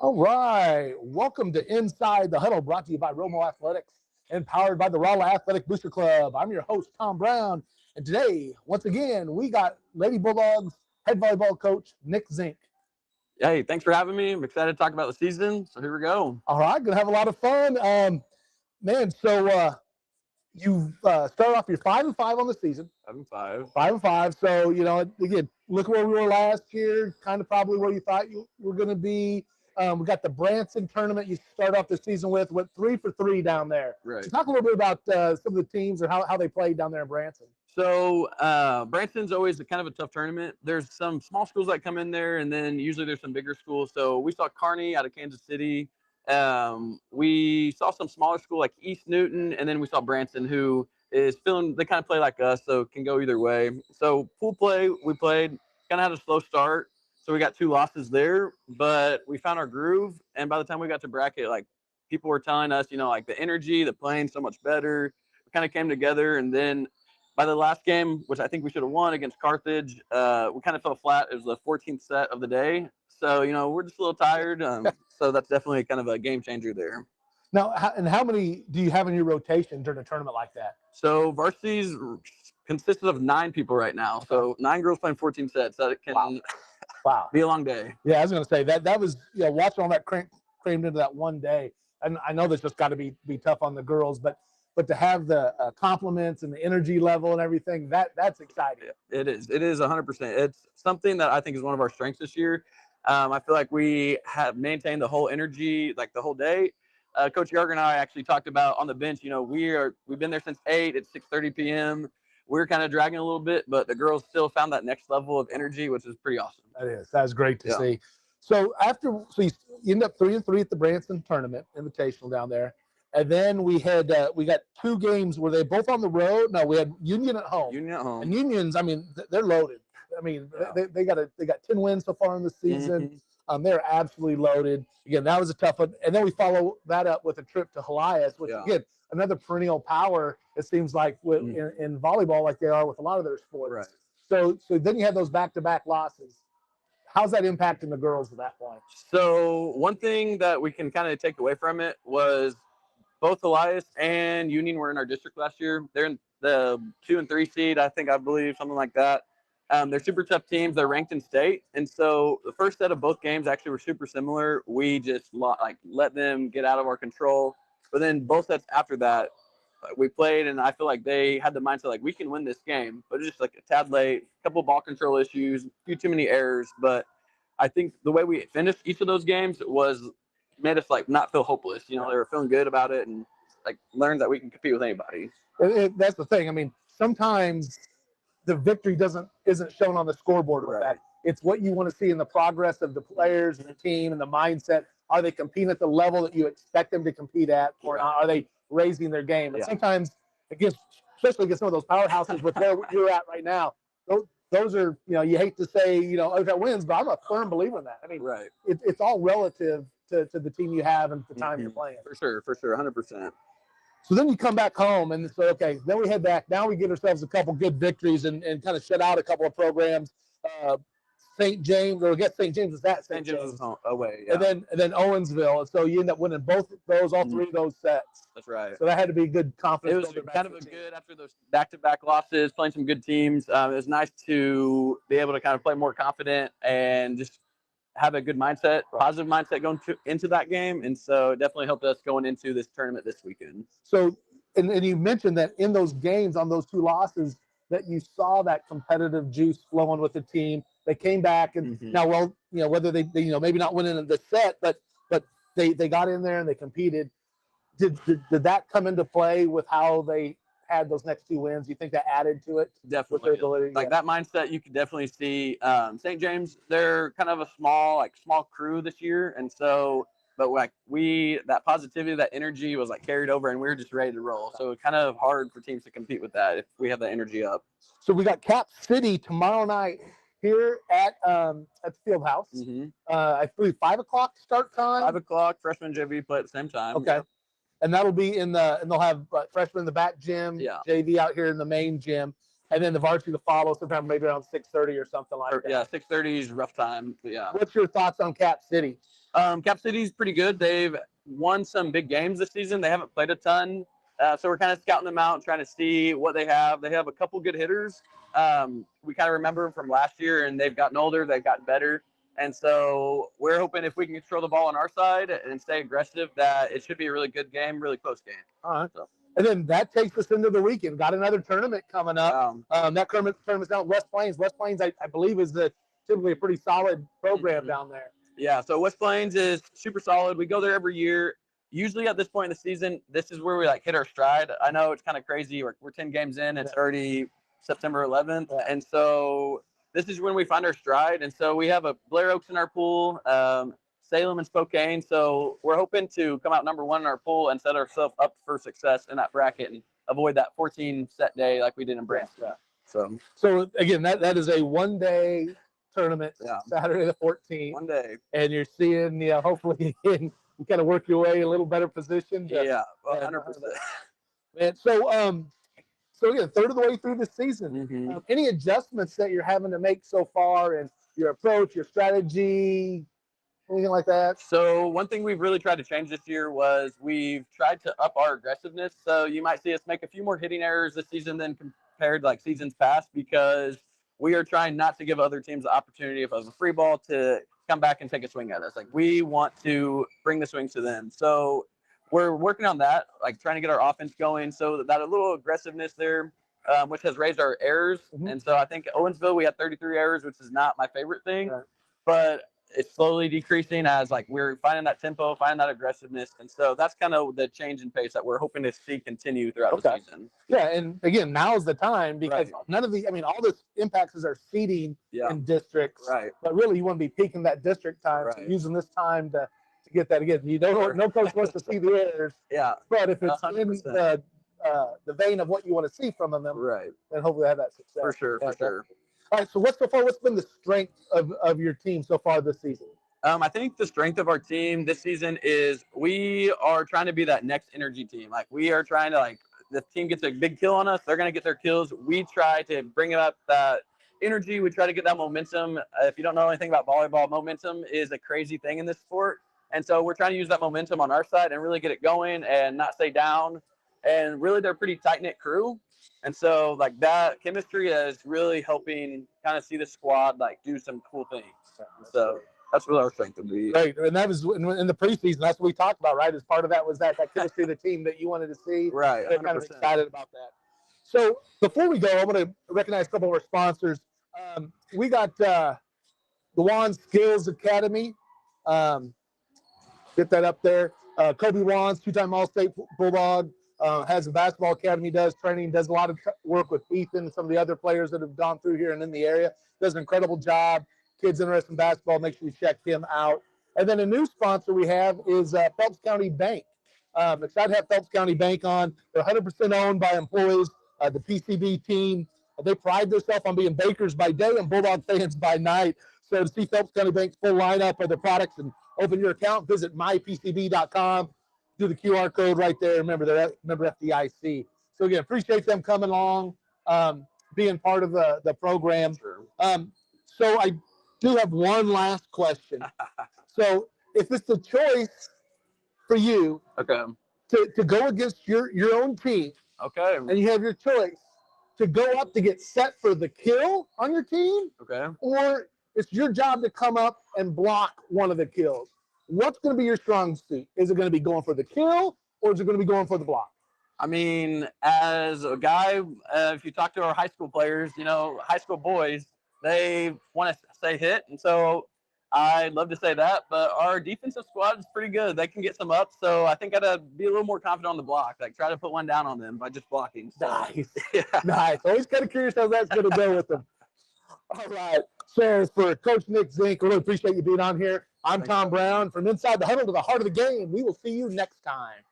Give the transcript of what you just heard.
All right. Welcome to Inside the Huddle, brought to you by Romo Athletics and powered by the Rolla Athletic Booster Club. I'm your host, Tom Brown. And today, once again, we got Lady Bulldogs head volleyball coach, Nick Zink. Hey, thanks for having me. I'm excited to talk about the season. So here we go. All right. Going to have a lot of fun. Man, so you started off your 5-5 on the season. 5-5. 5-5. So, again, look where we were last year, kind of probably where you thought you were going to be. We got the Branson tournament you start off the season with, went 3 for 3 down there. Right. So talk a little bit about some of the teams or how they played down there in Branson. So Branson's always kind of a tough tournament. There's some small schools that come in there, and then usually there's some bigger schools. So we saw Kearney out of Kansas City. We saw some smaller school like East Newton, and then we saw Branson, who is feeling they kind of play like us, so it can go either way. So pool play, we played, kind of had a slow start. So we got 2 losses there, but we found our groove. And by the time we got to bracket, like people were telling us, like the energy, the playing so much better. We kind of came together. And then by the last game, which I think we should have won against Carthage, we kind of fell flat. It was the 14th set of the day. So, we're just a little tired. So that's definitely kind of a game changer there. Now, how many do you have in your rotation during a tournament like that? So varsity's consists of 9 people right now. So 9 girls playing 14 sets. That can Wow. be a long day. Yeah, I was going to say that was watching all that crammed into that one day. And I know that's just got to be tough on the girls, but to have the compliments and the energy level and everything, that's exciting. It is 100%. It's something that I think is one of our strengths this year. I feel like we have maintained the whole energy like the whole day. Coach Yarger and I actually talked about on the bench. We've been there since 8. It's 6:30 p.m. We're kind of dragging a little bit, but the girls still found that next level of energy, which is pretty awesome. That's great to see. So you end up 3-3 at the Branson tournament invitational down there, and then we got 2 games where they both on the road. No, we had Union at home. And Union's, I mean, they're loaded. I mean, they got 10 wins so far in the season. Mm-hmm. They're absolutely loaded. Again, that was a tough one. And then we follow that up with a trip to Elias, which again, another perennial power, it seems like, in volleyball, like they are with a lot of their sports. Right. So then you have those back-to-back losses. How's that impacting the girls at that point? So one thing that we can kind of take away from it was both Elias and Union were in our district last year. They're in the 2 and 3 seed, I believe, something like that. They're super tough teams. They're ranked in state. And so the first set of both games actually were super similar. We just let them get out of our control. But then both sets after that, we played, and I feel like they had the mindset like we can win this game, but it's just like a tad late, a couple of ball control issues, a few too many errors. But I think the way we finished each of those games made us not feel hopeless. They were feeling good about it and learned that we can compete with anybody. That's the thing. I mean, sometimes the victory isn't shown on the scoreboard with that. It's what you want to see in the progress of the players and the team and the mindset. Are they competing at the level that you expect them to compete at, or are they raising their game? And sometimes, especially against some of those powerhouses with where you're at right now, those are, you hate to say, that wins, but I'm a firm believer in that. I mean, it's all relative to the team you have and the time you're playing. For sure, 100%. So then you come back home and so, then we head back. Now we give ourselves a couple good victories and kind of shut out a couple of programs. St. James, or I guess St. James is at St. James. Away, And then Owensville. And so you end up winning both of those, all 3 of those sets. That's right. So that had to be good confidence. It was kind of good after those back-to-back losses, playing some good teams. It was nice to be able to kind of play more confident and just have a good mindset, positive mindset going into that game. And so it definitely helped us going into this tournament this weekend. So, and you mentioned that in those games, on those 2 losses, that you saw that competitive juice flowing with the team. They came back and now, whether they maybe not winning the set, but they got in there and they competed. Did that come into play with how they had those next 2 wins? You think that added to it? Definitely. With their ability? That mindset, you could definitely see. St. James, they're kind of a small crew this year, and so. But that positivity, that energy was carried over, and we were just ready to roll. So it's kind of hard for teams to compete with that if we have that energy up. So we got Cap City tomorrow night here at the field house. I believe 5 o'clock start time. 5 o'clock. Freshman JV play at the same time. Okay. And that'll be and they'll have freshmen in the back gym, JV out here in the main gym. And then the varsity to follow sometime maybe around 6:30 or something like that. Yeah, 6:30 is rough time. But yeah. What's your thoughts on Cap City? Cap City's pretty good. They've won some big games this season. They haven't played a ton. So we're kind of scouting them out, trying to see what they have. They have a couple good hitters. We kind of remember them from last year, and they've gotten older. They've gotten better. And so we're hoping if we can control the ball on our side and stay aggressive, that it should be a really good game, really close game. All right. So. And then that takes us into the weekend. Got another tournament coming up. That tournament's down at West Plains. West Plains, I believe, is typically a pretty solid program down there. Yeah, so West Plains is super solid. We go there every year. Usually at this point in the season, this is where we hit our stride. I know it's kind of crazy. We're 10 games in. It's already September 11th. And so this is when we find our stride. And so we have a Blair Oaks in our pool, Salem and Spokane. So we're hoping to come out number 1 in our pool and set ourselves up for success in that bracket and avoid that 14 set day like we did in Branson. So again, that is a one-day tournament, Saturday the 14th. One day. And you're seeing, hopefully again, you kind of work your way a little better position. 100%. Man, so again, third of the way through the season. Any adjustments that you're having to make so far in your approach, your strategy, anything like that? So one thing we've really tried to change this year was we've tried to up our aggressiveness. So you might see us make a few more hitting errors this season than compared to seasons past, because we are trying not to give other teams the opportunity of a free ball to come back and take a swing at us. We want to bring the swings to them. So we're working on that, trying to get our offense going. So that a little aggressiveness there, which has raised our errors. And so I think at Owensville, we had 33 errors, which is not my favorite thing, but it's slowly decreasing as we're finding that tempo, finding that aggressiveness. And so that's kind of the change in pace that we're hoping to see continue throughout the season. Yeah. And again, now's the time, because none of all this impacts is our seeding in districts, but really you want to be peaking that district time, so using this time to get that again. You don't, no coach wants to see the errors. But if it's 100%. In the vein of what you want to see from them, then hopefully have that success. For sure. All right, so what's been the strength of your team so far this season? I think the strength of our team this season is we are trying to be that next energy team. We are trying to, the team gets a big kill on us, they're going to get their kills. We try to bring up that energy. We try to get that momentum. If you don't know anything about volleyball, momentum is a crazy thing in this sport. And so we're trying to use that momentum on our side and really get it going and not stay down. And really, they're a pretty tight-knit crew. And so that chemistry is really helping kind of see the squad do some cool things. So that's what our strength would be. Right, and that was in the preseason. That's what we talked about, right? As part of that was that chemistry of the team that you wanted to see. Right, they're kind of excited about that. So before we go, I want to recognize a couple of our sponsors. We got the Juan Skills Academy. Get that up there. Kobe Juan's, 2-time All-State Bulldog. Has a basketball academy, does training, does a lot of work with Ethan and some of the other players that have gone through here and in the area. Does an incredible job. Kids interested in basketball, make sure you check him out. And then a new sponsor we have is Phelps County Bank. Excited to have Phelps County Bank on. They're 100% owned by employees. The PCB team, they pride themselves on being bakers by day and Bulldog fans by night. So to see Phelps County Bank's full lineup of their products and open your account, visit mypcb.com. Do the QR code right there. Remember, they're FDIC. So again, appreciate them coming along, being part of the program. So I do have one last question. So if it's the choice for you to go against your own team, and you have your choice to go up to get set for the kill on your team, or it's your job to come up and block one of the kills, what's going to be your strong suit? Is it going to be going for the kill, or is it going to be going for the block? I mean, as a guy, if you talk to our high school players, high school boys, they want to say hit. And so I'd love to say that, but our defensive squad is pretty good. They can get some ups. So I think I'd be a little more confident on the block, try to put one down on them by just blocking. So, nice. Nice. Always kind of curious how that's going to go with them. All right. So for Coach Nick Zink, we really appreciate you being on here. I'm Tom Brown. From inside the huddle to the heart of the game, we will see you next time.